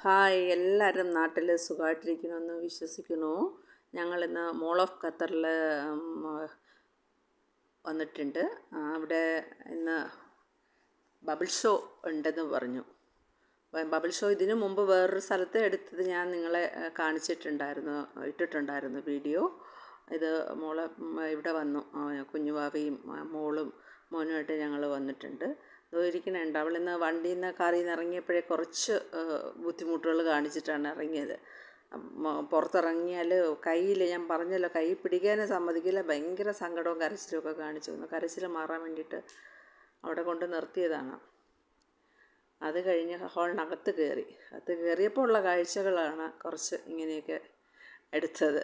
Hi, എല്ലാവരും നാട്ടിൽ സുഖമായിട്ടിരിക്കണമെന്ന് വിശ്വസിക്കുന്നു. ഞങ്ങളിന്ന് മോൾ ഓഫ് ഖത്തറിൽ വന്നിട്ടുണ്ട്. അവിടെ ഇന്ന് ബബിൾ ഷോ ഉണ്ടെന്ന് പറഞ്ഞു. ബബിൾ ഷോ ഇതിനു മുമ്പ് വേറൊരു സ്ഥലത്ത് എടുത്തത് ഞാൻ നിങ്ങളെ ഇട്ടിട്ടുണ്ടായിരുന്നു വീഡിയോ. ഇത് മോളെ ഇവിടെ വന്നു, കുഞ്ഞുവാവയും മോളും മോനുമായിട്ട് ഞങ്ങൾ വന്നിട്ടുണ്ട്. ഇരിക്കുന്നുണ്ട്. അവളിന്ന് വണ്ടിയിൽ നിന്ന് കാറിൽ നിന്ന് ഇറങ്ങിയപ്പോഴേ കുറച്ച് ബുദ്ധിമുട്ടുകൾ കാണിച്ചിട്ടാണ് ഇറങ്ങിയത്. പുറത്തിറങ്ങിയാൽ കയ്യിൽ, ഞാൻ പറഞ്ഞല്ലോ, കൈ പിടിക്കാനും സമ്മതിക്കില്ല. ഭയങ്കര സങ്കടവും കരച്ചിലും ഒക്കെ കാണിച്ചു. കരച്ചിൽ മാറാൻ വേണ്ടിയിട്ട് അവിടെ കൊണ്ട് നിർത്തിയതാണ്. അത് കഴിഞ്ഞ് ഹോളിനകത്ത് കയറിയപ്പോൾ ഉള്ള കാഴ്ചകളാണ് കുറച്ച് ഇങ്ങനെയൊക്കെ എടുത്തത്.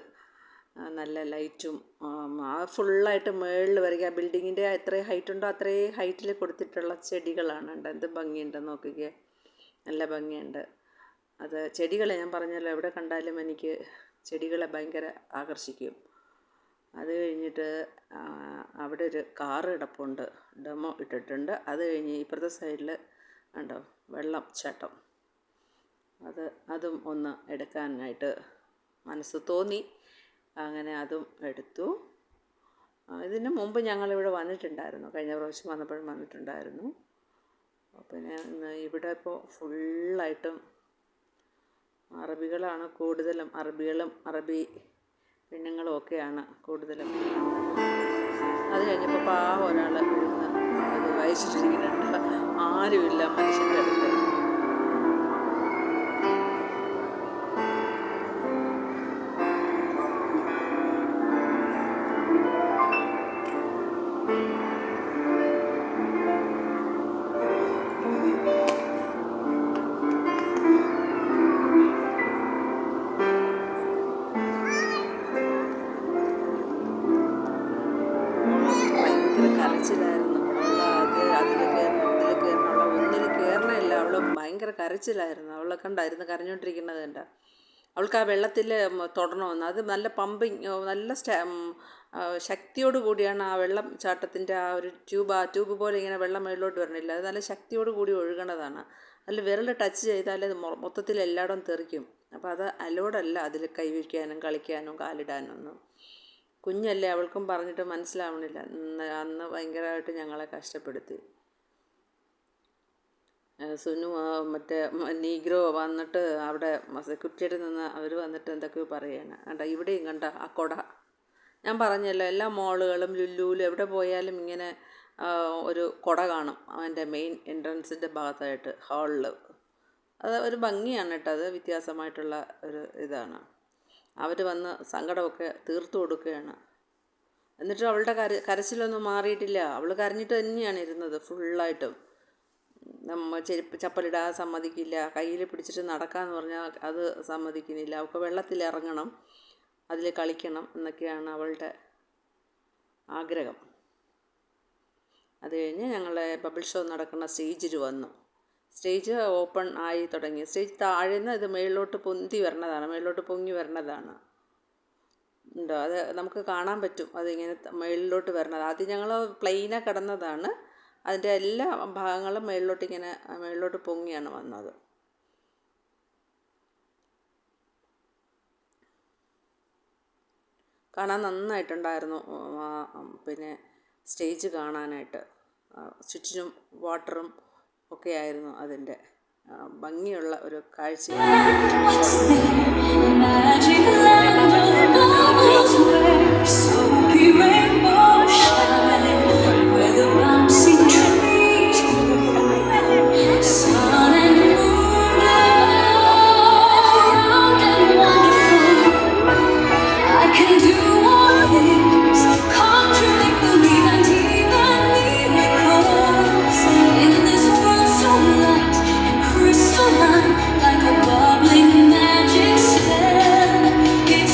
നല്ല ലൈറ്റും ഫുള്ളായിട്ട് മുകളിൽ വരിക. ബിൽഡിങ്ങിൻ്റെ എത്രയും ഹൈറ്റുണ്ടോ അത്രയും ഹൈറ്റിൽ കൊടുത്തിട്ടുള്ള ചെടികളാണ്. എന്ത് ഭംഗിയുണ്ടെന്ന് നോക്കിക്കേ, നല്ല ഭംഗിയുണ്ട്. അത് ചെടികളെ ഞാൻ പറഞ്ഞല്ലോ, എവിടെ കണ്ടാലും എനിക്ക് ചെടികളെ ഭയങ്കര ആകർഷിക്കും. അത് കഴിഞ്ഞിട്ട് അവിടെ ഒരു കാറ് കിടപ്പുണ്ട്, ഡെമോ ഇട്ടിട്ടുണ്ട്. അത് കഴിഞ്ഞ് ഇപ്പുറത്തെ സൈഡിൽ ഉണ്ടോ വെള്ളച്ചാട്ടം, അതും ഒന്ന് എടുക്കാനായിട്ട് മനസ്സ് തോന്നി. അങ്ങനെ അതും എടുത്തു. ഇതിന് മുമ്പ് ഞങ്ങളിവിടെ വന്നിട്ടുണ്ടായിരുന്നു, കഴിഞ്ഞ പ്രാവശ്യം വന്നപ്പോഴും വന്നിട്ടുണ്ടായിരുന്നു. പിന്നെ ഇവിടെ ഇപ്പോൾ ഫുള്ളായിട്ടും അറബികളാണ് കൂടുതലും. അറബി പെണ്ണുങ്ങളും ഒക്കെയാണ് കൂടുതലും. അത് കഴിഞ്ഞപ്പോൾ പാവം ഒരാൾ ഇരുന്ന് അത് വായിച്ചിട്ടിരിക്കുന്നുണ്ട്. ആരുമില്ല മനുഷ്യൻ്റെ അടുത്ത്. കരച്ചിലായിരുന്നു അതിൽ കയറണമുള്ള ഒന്നിൽ കയറണമില്ല. അവൾ ഭയങ്കര കരച്ചിലായിരുന്നു. അവളെ കണ്ടായിരുന്നു കരഞ്ഞുകൊണ്ടിരിക്കുന്നത് കണ്ട. അവൾക്ക് ആ വെള്ളത്തിൽ തൊടണമെന്ന്. അത് നല്ല പമ്പിങ്, നല്ല ശക്തിയോട് കൂടിയാണ് ആ വെള്ളം ചാട്ടത്തിൻ്റെ ആ ഒരു ട്യൂബ് പോലെ ഇങ്ങനെ വെള്ളം മേളിലോട്ട് വരണില്ല. അത് നല്ല ശക്തിയോട് കൂടി ഒഴുകണതാണ്. അതിൽ വിരൽ ടച്ച് ചെയ്താൽ അത് മൊത്തത്തിൽ എല്ലായിടവും തെറിക്കും. അപ്പോൾ അത് അലോഡല്ല അതിൽ കൈവയ്ക്കാനും കളിക്കാനും കാലിടാനും ഒന്നും. കുഞ്ഞല്ലേ, അവൾക്കും പറഞ്ഞിട്ട് മനസ്സിലാവണില്ല. അന്ന് ഭയങ്കരമായിട്ട് ഞങ്ങളെ കഷ്ടപ്പെടുത്തി. സുനു മറ്റേ നീഗ്രോ വന്നിട്ട് അവിടെ സെക്യൂരിറ്റിയുടെ നിന്ന് അവർ വന്നിട്ട് എന്തൊക്കെയോ പറയുകയാണ്. കണ്ട ഇവിടെയും കണ്ട ആ കൊട. ഞാൻ പറഞ്ഞല്ലോ, എല്ലാ മോളുകളും ലുല്ലുവിലും എവിടെ പോയാലും ഇങ്ങനെ ഒരു കൊട കാണും അവൻ്റെ മെയിൻ എൻട്രൻസിൻ്റെ ഭാഗത്തായിട്ട് ഹാളിൽ. അത് ഒരു ഭംഗിയാണ് കേട്ടോ. അത് വ്യത്യാസമായിട്ടുള്ള ഒരു ഇതാണ്. അവർ വന്ന് സങ്കടമൊക്കെ തീർത്തു കൊടുക്കുകയാണ്. എന്നിട്ടും അവളുടെ കരച്ചിലൊന്നും മാറിയിട്ടില്ല. അവൾ കരഞ്ഞിട്ട് തന്നെയാണ് ഇരുന്നത് ഫുള്ളായിട്ടും. ചപ്പലിടാൻ സമ്മതിക്കില്ല, കയ്യിൽ പിടിച്ചിട്ട് നടക്കാമെന്ന് പറഞ്ഞാൽ അത് സമ്മതിക്കുന്നില്ല. അവൾക്ക് വെള്ളത്തിൽ ഇറങ്ങണം, അതിൽ കളിക്കണം എന്നൊക്കെയാണ് അവളുടെ ആഗ്രഹം. അത് കഴിഞ്ഞ് ഞങ്ങളെ ബബിൾ ഷോ നടക്കുന്ന സ്റ്റേജിൽ വന്നു. സ്റ്റേജ് ഓപ്പൺ ആയി തുടങ്ങി. സ്റ്റേജ് താഴെ നിന്ന് ഇത് മേളിലോട്ട് പൊങ്ങി വരണതാണ്. ഉണ്ടോ, അത് നമുക്ക് കാണാൻ പറ്റും. അതിങ്ങനെ മേളിലോട്ട് വരണത്. ആദ്യം ഞങ്ങൾ പ്ലെയിനാ കിടന്നതാണ്. അതിൻ്റെ എല്ലാ ഭാഗങ്ങളും മേളിലോട്ട് പൊങ്ങിയാണ് വന്നത്. കാണാൻ നന്നായിട്ടുണ്ടായിരുന്നു. പിന്നെ സ്റ്റേജ് കാണാനായിട്ട് ചുറ്റിനും വാട്ടറും ഒക്കെ ആയിരുന്നു അതിൻ്റെ ഭംഗിയുള്ള ഒരു കാഴ്ചയാണ്. Like a bubbling magic spell, it's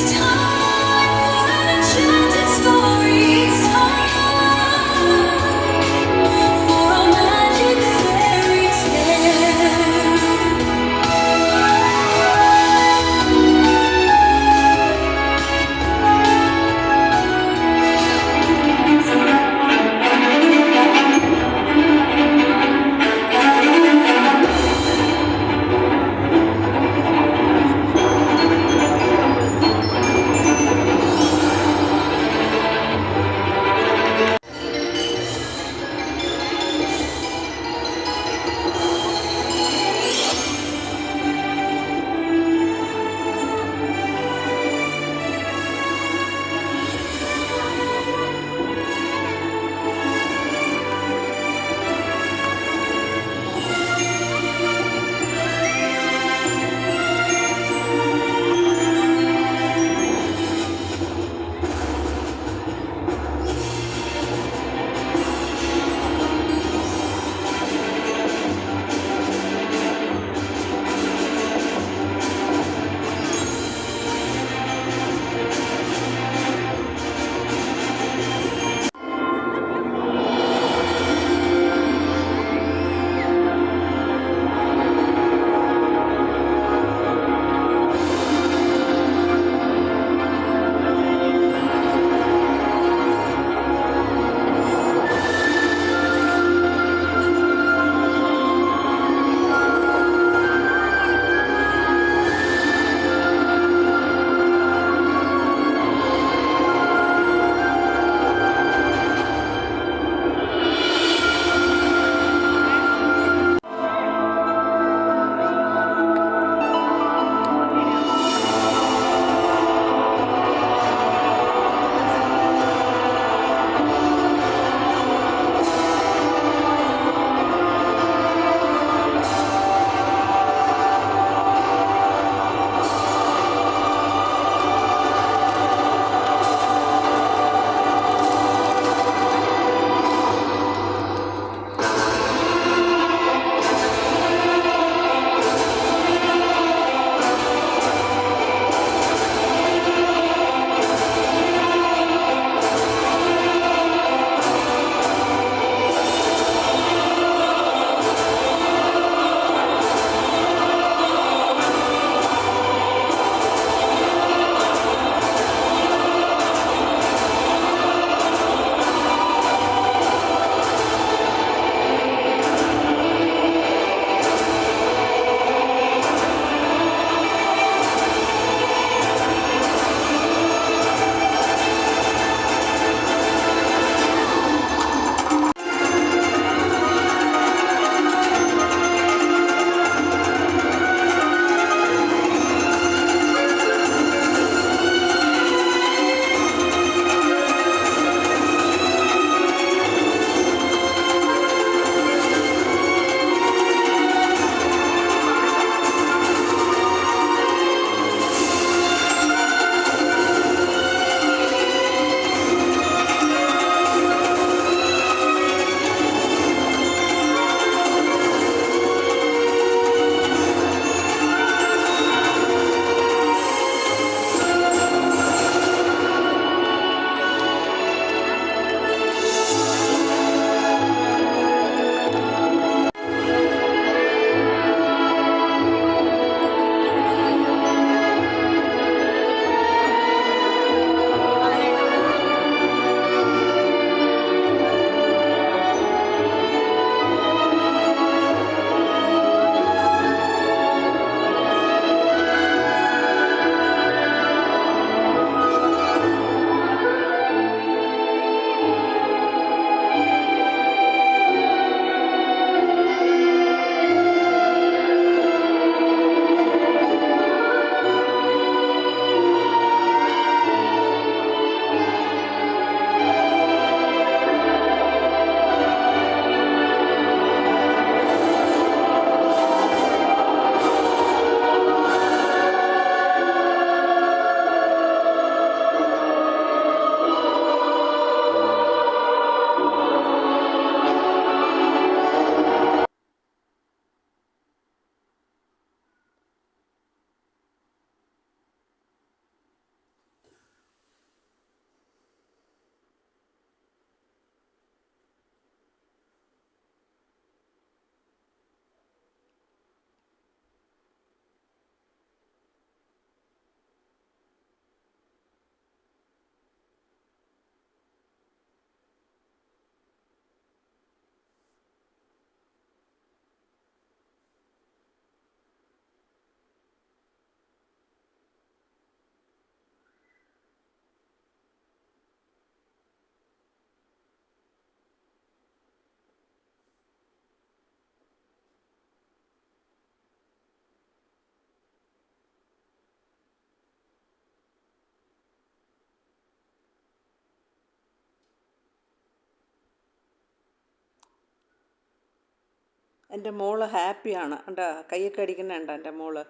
എൻ്റെ മോള് ഹാപ്പിയാണ്. കണ്ടോ കൈയൊക്കെ അടിക്കുന്ന കണ്ടോ എൻ്റെ മോള്.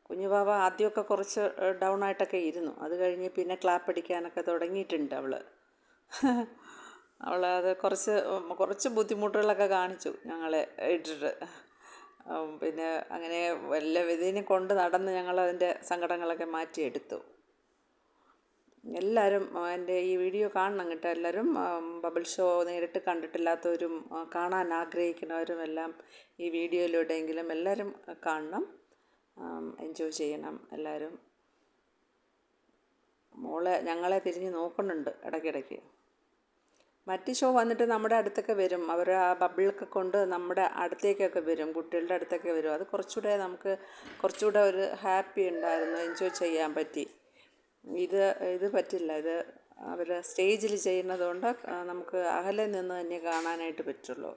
കുഞ്ഞു വാവ ആദ്യമൊക്കെ കുറച്ച് ഡൗൺ ആയിട്ടൊക്കെ ഇരുന്നു. അത് കഴിഞ്ഞ് പിന്നെ ക്ലാപ്പ് അടിക്കാനൊക്കെ തുടങ്ങിയിട്ടുണ്ട് അവൾ. അവളത് കുറച്ച് ബുദ്ധിമുട്ടുകളൊക്കെ കാണിച്ചു ഞങ്ങളെ ഇട്ടിട്ട്. പിന്നെ അങ്ങനെ വല്ല വിധേനയും കൊണ്ട് നടന്ന് ഞങ്ങളതിൻ്റെ സങ്കടങ്ങളൊക്കെ മാറ്റിയെടുത്തു. എല്ലാവരും എൻ്റെ ഈ വീഡിയോ കാണണം കേട്ടോ. എല്ലാവരും ബബിൾ ഷോ നേരിട്ട് കണ്ടിട്ടില്ലാത്തവരും കാണാൻ ആഗ്രഹിക്കുന്നവരും എല്ലാം ഈ വീഡിയോയിലൂടെയെങ്കിലും എല്ലാവരും കാണണം, എൻജോയ് ചെയ്യണം എല്ലാവരും. മോളെ ഞങ്ങളെ തിരിഞ്ഞ് നോക്കുന്നുണ്ട് ഇടയ്ക്കിടയ്ക്ക്. മറ്റ് ഷോ വന്നിട്ട് നമ്മുടെ അടുത്തൊക്കെ വരും. അവർ ആ ബബിളൊക്കെ കൊണ്ട് നമ്മുടെ അടുത്തേക്കൊക്കെ വരും, കുട്ടികളുടെ അടുത്തൊക്കെ വരും. അത് കുറച്ചുകൂടെ ഒരു ഹാപ്പി ഉണ്ടായിരുന്നു, എൻജോയ് ചെയ്യാൻ പറ്റി. ഇത് പറ്റില്ല. ഇത് അവർ സ്റ്റേജിൽ ചെയ്യുന്നതുകൊണ്ട് നമുക്ക് അകലെ നിന്ന് തന്നെ കാണാനായിട്ട് പറ്റുള്ളൂ.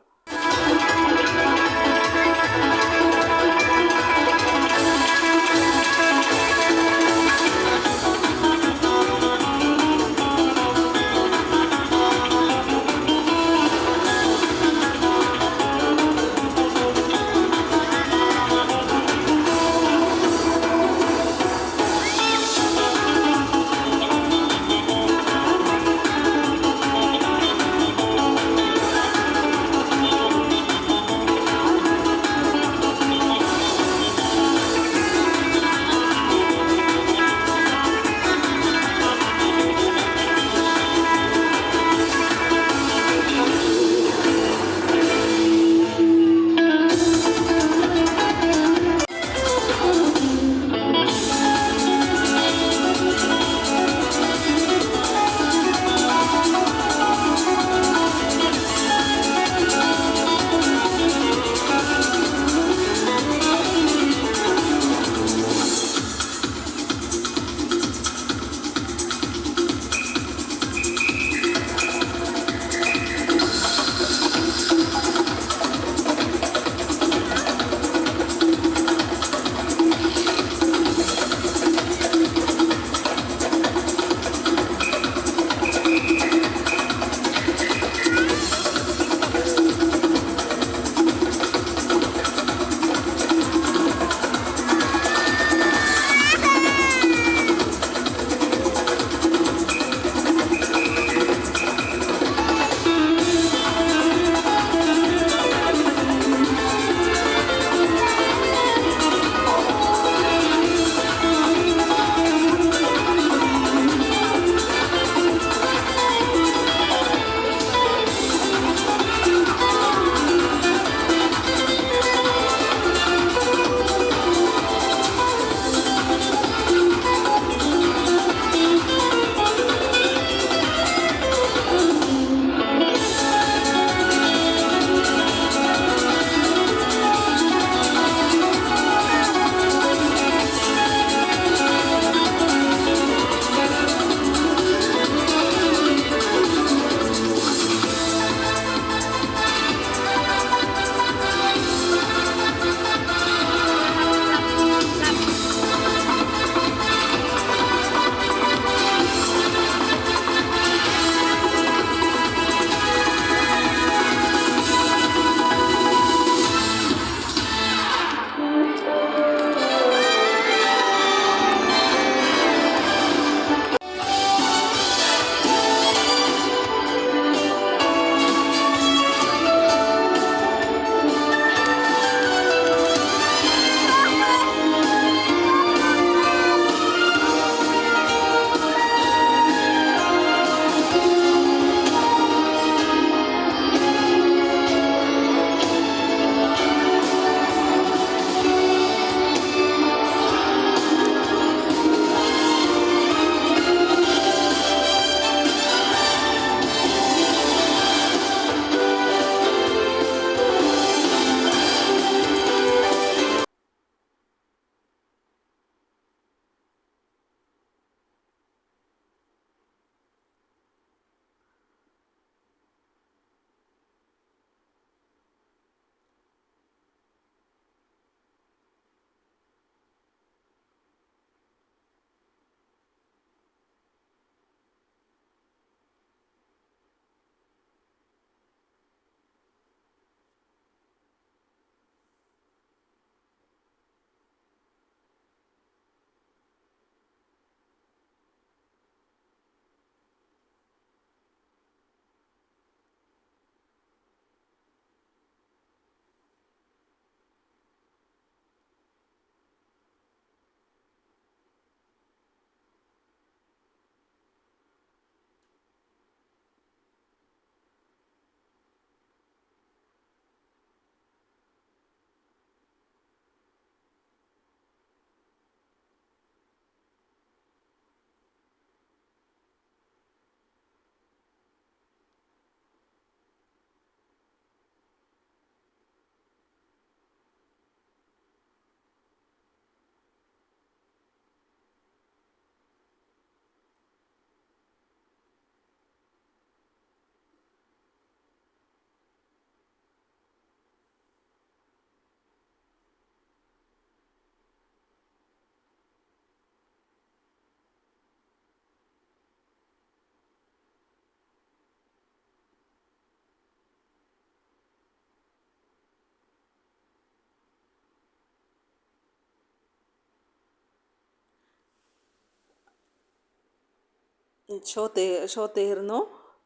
ഷോ തീർന്നു.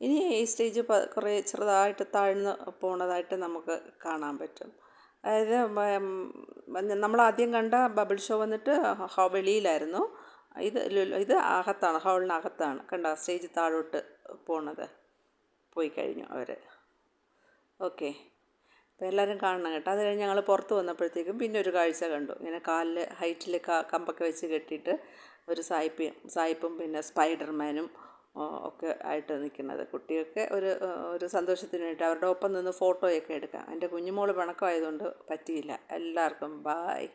ഇനി ഈ സ്റ്റേജ് കുറേ ചെറുതായിട്ട് താഴ്ന്ന് പോണതായിട്ട് നമുക്ക് കാണാൻ പറ്റും. അതായത് നമ്മൾ ആദ്യം കണ്ട ബബിൾ ഷോ വന്നിട്ട് വെളിയിലായിരുന്നു. ഇത് അകത്താണ്, ഹാളിനകത്താണ്. കണ്ടോ സ്റ്റേജ് താഴോട്ട് പോണത്, പോയി കഴിഞ്ഞു അവർ. ഓക്കെ, അപ്പോൾ എല്ലാവരും കാണണം കേട്ടോ. അത് കഴിഞ്ഞ് ഞങ്ങൾ പുറത്ത് വന്നപ്പോഴത്തേക്കും പിന്നെ ഒരു കാഴ്ച കണ്ടു. ഇങ്ങനെ കാലിൽ ഹൈറ്റിൽ കമ്പൊക്കെ വെച്ച് കെട്ടിയിട്ട് ഒരു സായിപ്പും പിന്നെ സ്പൈഡർമാനും ഒക്കെ ആയിട്ട് നിൽക്കുന്നത്. കുട്ടിയൊക്കെ ഒരു സന്തോഷത്തിന് വേണ്ടി അവരുടെ ഒപ്പം നിന്ന് ഫോട്ടോയൊക്കെ എടുക്കാം. എൻ്റെ കുഞ്ഞുമോൾ പിണക്കമായതുകൊണ്ട് പറ്റിയില്ല. എല്ലാവർക്കും ബായ്.